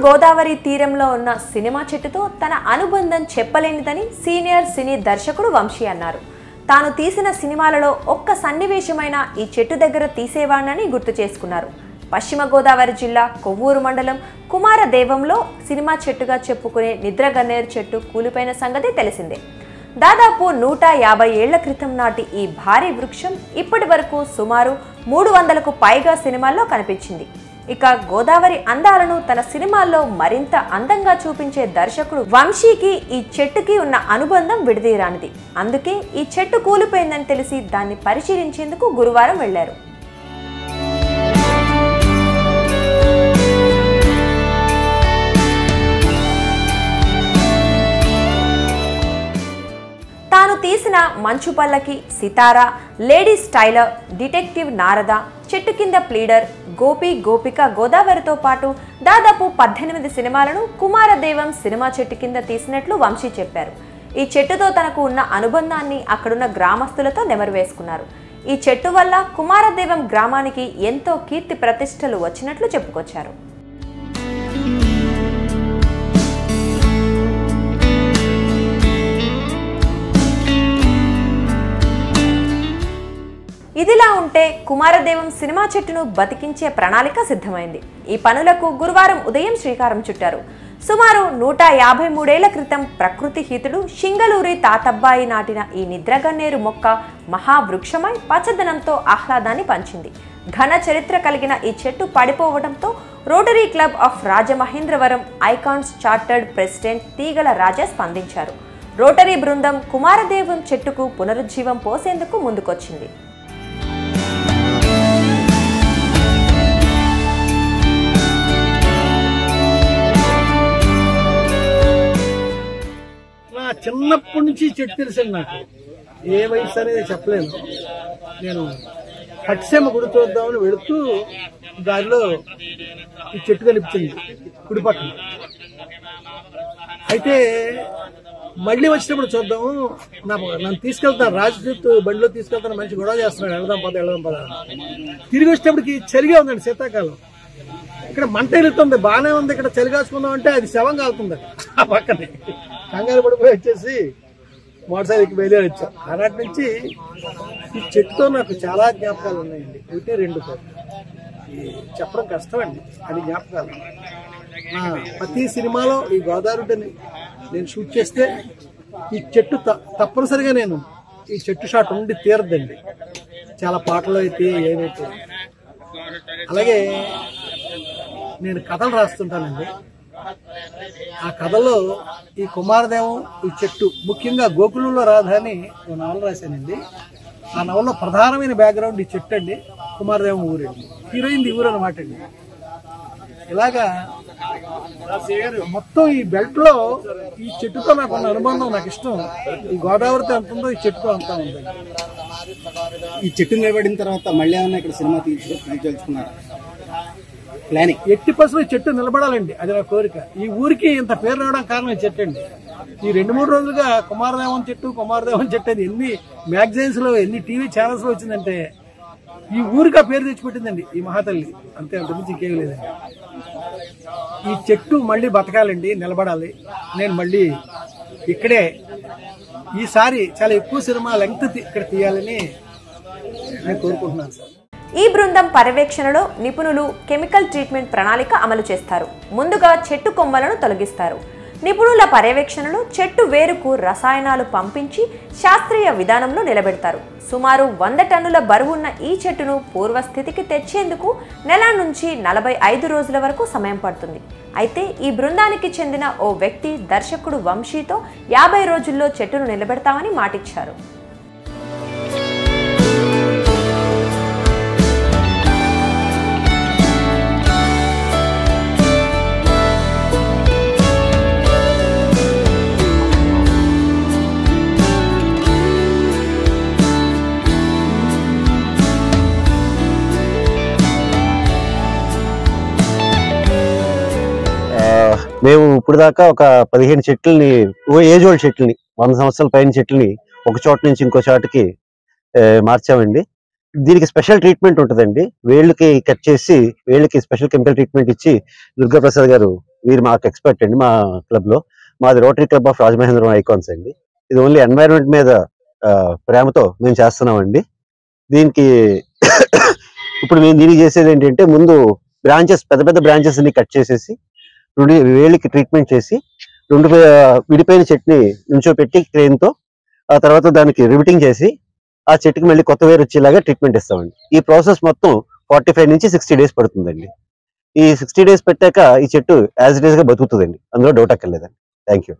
గోదావరి తీరంలో ఉన్న సినిమా చెట్టుతో తన అనుబంధం చెప్పలేనిదని సీనియర్ సినీ దర్శకుడు వంశీ అన్నారు. తాను తీసిన సినిమాలలో ఒక్క సన్నివేశమైన ఈ చెట్టు దగ్గర తీసేవాణ్ణని గుర్తు చేసుకున్నారు. పశ్చిమ గోదావరి జిల్లా కొవ్వూరు మండలం కుమారదేవంలో సినిమా చెట్టుగా చెప్పుకునే నిద్రగన్నేరు చెట్టు కూలిపోయిన సంగతి తెలిసిందే. దాదాపు 150 ఏళ్ల క్రితం నాటి ఈ భారీ వృక్షం ఇప్పటి వరకు సుమారు 300కు పైగా సినిమాల్లో కనిపించింది. ఇక గోదావరి అందాలను తన సినిమాల్లో మరింత అందంగా చూపించే దర్శకుడు వంశీకి ఈ చెట్టుకి ఉన్న అనుబంధం విడదీయరానిది. అందుకే ఈ చెట్టు కూలిపోయిందని తెలిసి దాన్ని పరిశీలించేందుకు గురువారం వెళ్లారు. తాను తీసిన మంచు పల్లకి, సితారా, లేడీ స్టైలర్, డిటెక్టివ్ నారద, చెట్టు కింద ప్లీడర్, గోపి గోపిక గోదావరితో పాటు దాదాపు 18 సినిమాలను కుమారదేవం సినిమా చెట్టు కింద తీసినట్లు వంశీ చెప్పారు. ఈ చెట్టుతో తనకు ఉన్న అనుబంధాన్ని అక్కడున్న గ్రామస్తులతో నెమరువేసుకున్నారు. ఈ చెట్టు వల్ల కుమారదేవం గ్రామానికి ఎంతో కీర్తి ప్రతిష్టలు వచ్చినట్లు చెప్పుకొచ్చారు. ఇదిలా ఉంటే కుమారదేవం సినిమా చెట్టును బతికించే ప్రణాళిక సిద్ధమైంది. ఈ పనులకు గురువారం ఉదయం శ్రీకారం చుట్టారు. సుమారు 153 ఏళ్ల క్రితం ప్రకృతి హితుడు షింగలూరి తాతబ్బాయి నాటిన ఈ నిద్రగన్నేరు మొక్క మహావృక్షమై పచ్చదనంతో ఆహ్లాదాన్ని పంచింది. ఘన చరిత్ర కలిగిన ఈ చెట్టు పడిపోవడంతో Rotary Club of Rajamahendravaram Icons chartered president Teegala Raja స్పందించారు. రోటరీ బృందం కుమారదేవం చెట్టుకు పునరుజ్జీవం పోసేందుకు ముందుకొచ్చింది. చిన్నప్పటి నుంచి చెట్టు తెలుసండి. నాకు ఏ వయసు అనేది చెప్పలేను. నేను హట్సేమ గుడి చూద్దామని వెళుతూ దారిలో ఈ చెట్టు కనిపించింది గుడి పక్కన. అయితే మళ్ళీ వచ్చినప్పుడు చూద్దాము, నన్ను తీసుకెళ్తాను, రాజదూత్ బండిలో తీసుకెళ్తాను, మంచి గొడవ చేస్తున్నాడు, వెళదాం పద. తిరిగి వచ్చేటప్పటికి చలిగా ఉందండి, శీతాకాలం. ఇక్కడ మంట వెళ్తుంది, బాగానే ఉంది. ఇక్కడ చలి కాసుకుందాం అంటే అది శవం కాలుతుంది ఆ పక్కనే. కంగారు పడిపోయి వచ్చేసి మోటార్ సైకిల్కి బయలుదేరి వచ్చాం. ఆనాటి నుంచి ఈ చెట్టుతో నాకు చాలా జ్ఞాపకాలు ఉన్నాయండి. 1, 2 కాదు, చెప్పడం కష్టం అండి. అది జ్ఞాపకాలు. నా ప్రతి సినిమాలో ఈ గోదావరిని నేను షూట్ చేస్తే ఈ చెట్టు తప్పనిసరిగా నేను ఈ చెట్టు షాట్ ఉండి తీరద్దండి. చాలా పాటలు అయితే ఏదైతే. అలాగే నేను కథలు రాస్తుంటానండి. ఆ కథలో ఈ కుమారదేవం, ఈ చెట్టు, ముఖ్యంగా గోకులంలో రాధాని ఒక నవల రాశానండి. ఆ నవల్లో ప్రధానమైన బ్యాక్గ్రౌండ్ ఈ చెట్టు అండి. కుమారదేవం ఊరండి, హీరోయిన్ ఊరు అనమాట అండి. ఇలాగా మొత్తం ఈ బెల్ట్ లో ఈ చెట్టుతో నాకు ఉన్న అనుబంధం, నాకు ఇష్టం. ఈ గోదావరితో ఎంత ఉందో ఈ చెట్టుతో అంతా ఉందండి. ఈ చెట్టు నిలబడిన తర్వాత మళ్ళీ ఏమన్నా ఇక్కడ సినిమా తీర్చుకున్నారు ప్లానింగ్? 80% చెట్టు నిలబడాలండి, అది నా కోరిక. ఈ ఊరికి ఇంత పేరు రావడానికి కారణం ఈ చెట్టు అండి. ఈ 2-3 రోజులుగా కుమారదేవం చెట్టు అని ఎన్ని మ్యాగజైన్స్ లో, ఎన్ని టీవీ ఛానల్స్ లో వచ్చిందంటే ఈ ఊరికి ఆ పేరు తెచ్చిపెట్టిందండి ఈ మహాతల్లి. అంతే, అంతకుమించి ఇంకేం లేదండి. ఈ చెట్టు మళ్ళీ బతకాలండి, నిలబడాలి. నేను మళ్ళీ ఇక్కడే ఈసారి చాలా ఎక్కువ సినిమా లెంగ్త్ ఇక్కడ తీయాలని నేను కోరుకుంటున్నాను సార్. ఈ బృందం పర్యవేక్షణలో నిపుణులు కెమికల్ ట్రీట్మెంట్ ప్రణాళిక అమలు చేస్తారు. ముందుగా చెట్టు కొమ్మలను తొలగిస్తారు. నిపుణుల పర్యవేక్షణలో చెట్టు వేరుకు రసాయనాలు పంపించి శాస్త్రీయ విధానంలో నిలబెడతారు. సుమారు 100 టన్నుల బరువున్న ఈ చెట్టును పూర్వస్థితికి తెచ్చేందుకు నెల నుంచి 45 రోజుల వరకు సమయం పడుతుంది. అయితే ఈ బృందానికి చెందిన ఓ వ్యక్తి దర్శకుడు వంశీతో 50 రోజుల్లో చెట్టును నిలబెడతామని మాటిచ్చారు. మేము ఇప్పుడు దాకా ఒక 15 చెట్లని, ఏజ్ ఓల్డ్ చెట్లని, 100 సంవత్సరాల పైన చెట్లని ఒక చోట నుంచి ఇంకో చోటకి మార్చామండి. దీనికి స్పెషల్ ట్రీట్మెంట్ ఉంటుందండి. వేళ్ళకి కట్ చేసి వేళ్ళకి స్పెషల్ కెమికల్ ట్రీట్మెంట్ ఇచ్చి దుర్గాప్రసాద్ గారు వీరు మాకు ఎక్స్పర్ట్ అండి మా క్లబ్ లో. మాది rotary Club of Rajamahendram icons అండి. ఇది ఓన్లీ ఎన్వైరన్మెంట్ మీద ప్రేమతో మేము చేస్తున్నామండి. దీనికి ఇప్పుడు మేము దీనికి చేసేది ఏంటంటే, ముందు బ్రాంచెస్, పెద్ద పెద్ద బ్రాంచెస్ ని కట్ చేసేసి 2 వేళ్ళకి ట్రీట్మెంట్ చేసి 2 విడిపోయిన చెట్టుని నుంచోపెట్టి క్రేన్ తో, ఆ తర్వాత దానికి రివిటింగ్ చేసి ఆ చెట్టుకి మళ్ళీ కొత్త వేరు వచ్చేలాగా ట్రీట్మెంట్ ఇస్తామండి. ఈ ప్రాసెస్ మొత్తం 45 నుంచి 60 డేస్ పడుతుందండి. ఈ 60 డేస్ పెట్టాక ఈ చెట్టు యాజ్ ఇట్ ఈస్ గా బతుకుతుందండి, అందులో డౌట్ అక్కర్లేదండి. Thank you.